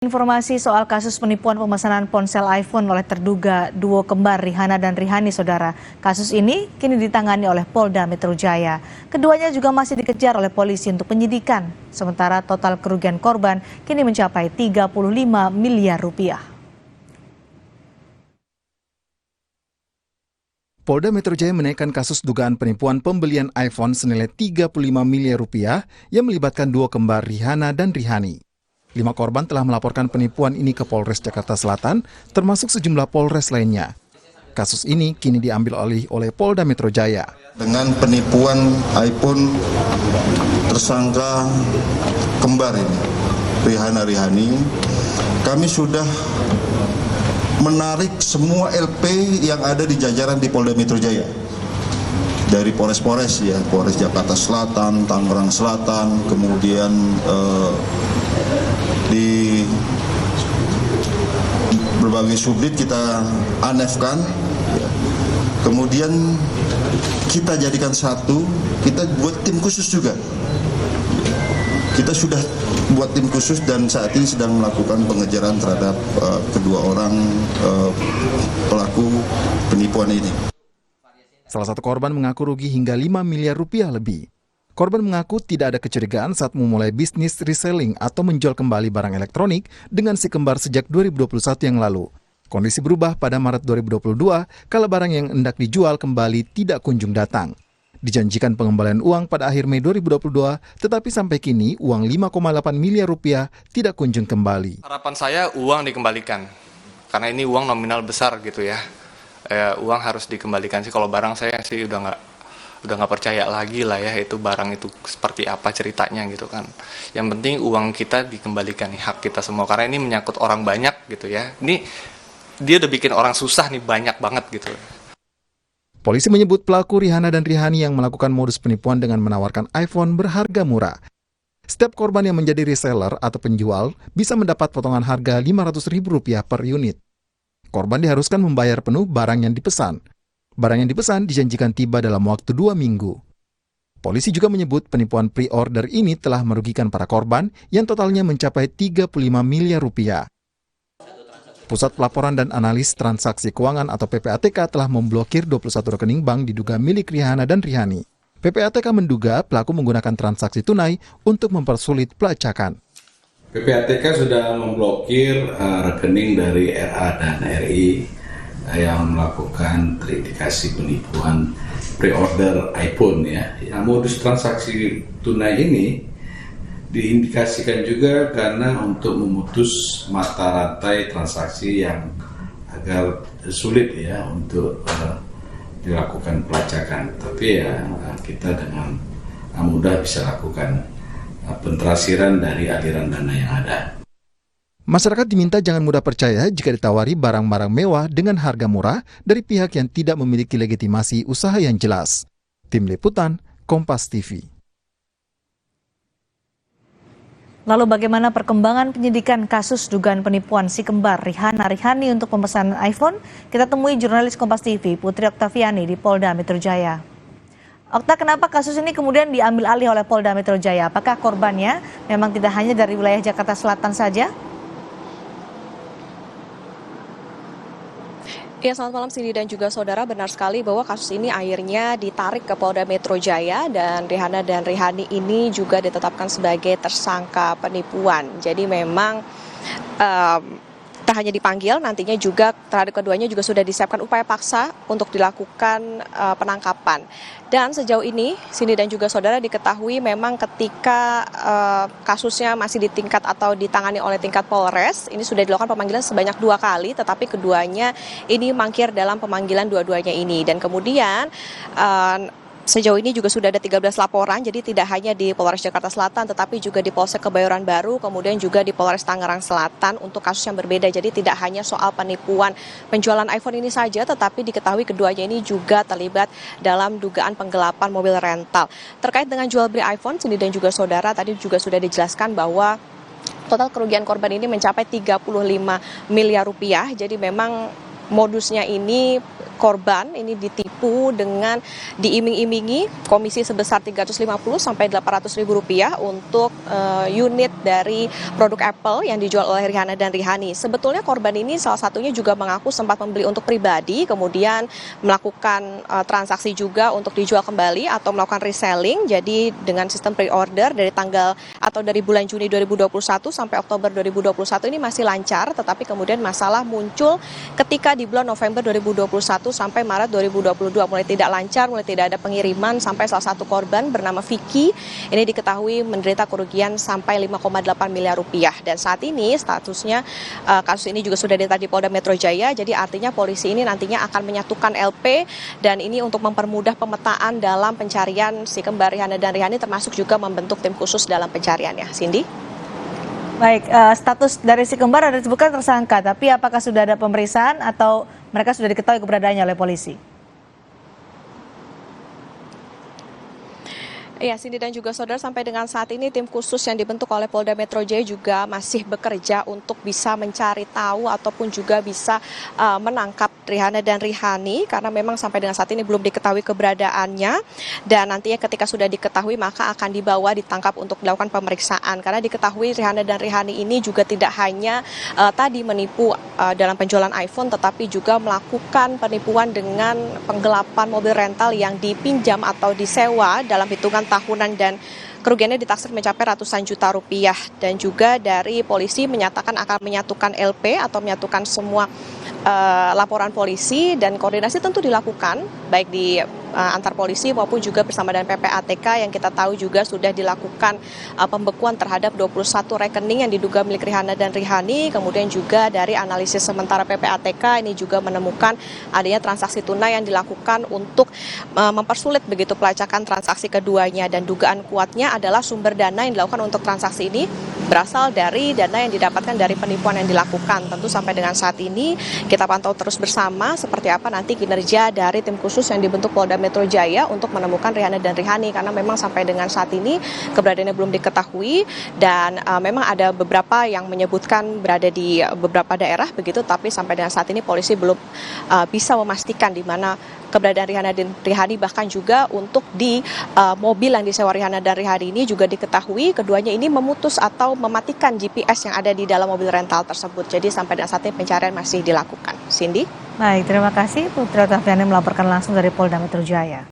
Informasi soal kasus penipuan pemesanan ponsel iPhone oleh terduga duo kembar Rihanna dan Rihani, saudara. Kasus ini kini ditangani oleh Polda Metro Jaya. Keduanya juga masih dikejar oleh polisi untuk penyidikan. Sementara total kerugian korban kini mencapai 35 miliar rupiah. Polda Metro Jaya menaikkan kasus dugaan penipuan pembelian iPhone senilai 35 miliar rupiah yang melibatkan duo kembar Rihanna dan Rihani. 5 korban telah melaporkan penipuan ini ke Polres Jakarta Selatan, termasuk sejumlah Polres lainnya. Kasus ini kini diambil alih oleh Polda Metro Jaya. Dengan penipuan iPhone tersangka kembar ini, Rihani, kami sudah menarik semua LP yang ada di jajaran di Polda Metro Jaya. Dari Polres ya, Polres Jakarta Selatan, Tangerang Selatan, kemudian di berbagai subdit kita anefkan, kemudian kita jadikan satu, kita buat tim khusus juga. Kita sudah buat tim khusus dan saat ini sedang melakukan pengejaran terhadap kedua orang pelaku penipuan ini. Salah satu korban mengaku rugi hingga 5 miliar rupiah lebih. Korban mengaku tidak ada kecurigaan saat memulai bisnis reselling atau menjual kembali barang elektronik dengan si kembar sejak 2021 yang lalu. Kondisi berubah pada Maret 2022 kala barang yang hendak dijual kembali tidak kunjung datang. Dijanjikan pengembalian uang pada akhir Mei 2022, tetapi sampai kini uang 5,8 miliar rupiah tidak kunjung kembali. Harapan saya uang dikembalikan, karena ini uang nominal besar gitu ya. Uang harus dikembalikan sih. Kalau barang saya sih udah nggak percaya lagi lah ya, itu barang itu seperti apa ceritanya gitu kan. Yang penting uang kita dikembalikan nih, hak kita semua, karena ini menyangkut orang banyak gitu ya. Ini dia udah bikin orang susah nih, banyak banget gitu. Polisi menyebut pelaku Rihanna dan Rihani yang melakukan modus penipuan dengan menawarkan iPhone berharga murah. Setiap korban yang menjadi reseller atau penjual bisa mendapat potongan harga Rp500.000 per unit. Korban diharuskan membayar penuh barang yang dipesan. Barang yang dipesan dijanjikan tiba dalam waktu 2 minggu. Polisi juga menyebut penipuan pre-order ini telah merugikan para korban yang totalnya mencapai 35 miliar rupiah. Pusat Pelaporan dan Analis Transaksi Keuangan atau PPATK telah memblokir 21 rekening bank diduga milik Rihanna dan Rihani. PPATK menduga pelaku menggunakan transaksi tunai untuk mempersulit pelacakan. PPATK sudah memblokir rekening dari RA dan RI yang melakukan terindikasi penipuan pre-order iPhone ya. Modus transaksi tunai ini diindikasikan juga karena untuk memutus mata rantai transaksi yang agak sulit ya untuk dilakukan pelacakan. Tapi ya kita dengan mudah bisa lakukan pentrasiran dari aliran dana yang ada. Masyarakat diminta jangan mudah percaya jika ditawari barang-barang mewah dengan harga murah dari pihak yang tidak memiliki legitimasi usaha yang jelas. Tim Liputan, Kompas TV. Lalu bagaimana perkembangan penyidikan kasus dugaan penipuan si kembar Rihani untuk pemesanan iPhone? Kita temui jurnalis Kompas TV Putri Oktaviani di Polda Metro Jaya. Okta, kenapa kasus ini kemudian diambil alih oleh Polda Metro Jaya? Apakah korbannya memang tidak hanya dari wilayah Jakarta Selatan saja? Ya, selamat malam Cindy dan juga saudara. Benar sekali bahwa kasus ini akhirnya ditarik ke Polda Metro Jaya dan Rihanna dan Rihani ini juga ditetapkan sebagai tersangka penipuan. Jadi memang tak hanya dipanggil, nantinya juga terhadap keduanya juga sudah disiapkan upaya paksa untuk dilakukan penangkapan. Dan sejauh ini, Cindy dan juga saudara, diketahui memang ketika kasusnya masih di tingkat atau ditangani oleh tingkat Polres, ini sudah dilakukan pemanggilan sebanyak 2 kali, tetapi keduanya ini mangkir dalam pemanggilan dua-duanya ini. Dan kemudian sejauh ini juga sudah ada 13 laporan, jadi tidak hanya di Polres Jakarta Selatan, tetapi juga di Polsek Kebayoran Baru, kemudian juga di Polres Tangerang Selatan untuk kasus yang berbeda. Jadi tidak hanya soal penipuan penjualan iPhone ini saja, tetapi diketahui keduanya ini juga terlibat dalam dugaan penggelapan mobil rental. Terkait dengan jual beli iPhone, Cindy dan juga saudara, tadi juga sudah dijelaskan bahwa total kerugian korban ini mencapai 35 miliar rupiah. Jadi memang modusnya ini korban ini ditipu dengan diiming-imingi komisi sebesar 350 sampai 800 ribu rupiah untuk unit dari produk Apple yang dijual oleh Rihanna dan Rihani. Sebetulnya korban ini salah satunya juga mengaku sempat membeli untuk pribadi, kemudian melakukan transaksi juga untuk dijual kembali atau melakukan reselling. Jadi dengan sistem pre-order dari tanggal atau dari bulan Juni 2021 sampai Oktober 2021 ini masih lancar, tetapi kemudian masalah muncul ketika di bulan November 2021 sampai Maret 2022 mulai tidak lancar, mulai tidak ada pengiriman, sampai salah satu korban bernama Vicky ini diketahui menderita kerugian sampai 5,8 miliar rupiah. Dan saat ini statusnya kasus ini juga sudah ditahan di Polda Metro Jaya, jadi artinya polisi ini nantinya akan menyatukan LP dan ini untuk mempermudah pemetaan dalam pencarian si kembar Rihanna dan Rihani, termasuk juga membentuk tim khusus dalam pencariannya. Cindy? Baik, status dari si kembar ada disebutkan tersangka, tapi apakah sudah ada pemeriksaan atau mereka sudah diketahui keberadaannya oleh polisi? Ya, Cindy dan juga saudara, sampai dengan saat ini tim khusus yang dibentuk oleh Polda Metro Jaya juga masih bekerja untuk bisa mencari tahu ataupun juga bisa menangkap Rihanna dan Rihani, karena memang sampai dengan saat ini belum diketahui keberadaannya, dan nantinya ketika sudah diketahui maka akan dibawa ditangkap untuk dilakukan pemeriksaan. Karena diketahui Rihanna dan Rihani ini juga tidak hanya tadi menipu dalam penjualan iPhone, tetapi juga melakukan penipuan dengan penggelapan mobil rental yang dipinjam atau disewa dalam hitungan tahunan, dan kerugiannya ditaksir mencapai ratusan juta rupiah. Dan juga dari polisi menyatakan akan menyatukan LP atau menyatukan semua laporan polisi, dan koordinasi tentu dilakukan baik di antar polisi maupun juga bersama dengan PPATK yang kita tahu juga sudah dilakukan pembekuan terhadap 21 rekening yang diduga milik Rihanna dan Rihani. Kemudian juga dari analisis sementara PPATK ini juga menemukan adanya transaksi tunai yang dilakukan untuk mempersulit begitu pelacakan transaksi keduanya, dan dugaan kuatnya adalah sumber dana yang dilakukan untuk transaksi ini berasal dari dana yang didapatkan dari penipuan yang dilakukan. Tentu sampai dengan saat ini kita pantau terus bersama seperti apa nanti kinerja dari tim khusus yang dibentuk Polda Metro Jaya untuk menemukan Rihanna dan Rihani, karena memang sampai dengan saat ini keberadaannya belum diketahui, dan memang ada beberapa yang menyebutkan berada di beberapa daerah begitu, tapi sampai dengan saat ini polisi belum bisa memastikan di mana keberadaan Rihanna dan Rihani. Bahkan juga untuk di mobil yang disewa Rihanna dan Rihani ini juga diketahui keduanya ini memutus atau mematikan GPS yang ada di dalam mobil rental tersebut. Jadi sampai dengan saat ini pencarian masih dilakukan. Cindy? Baik, terima kasih Putri Oktaviani melaporkan langsung dari Polda Metro Jaya.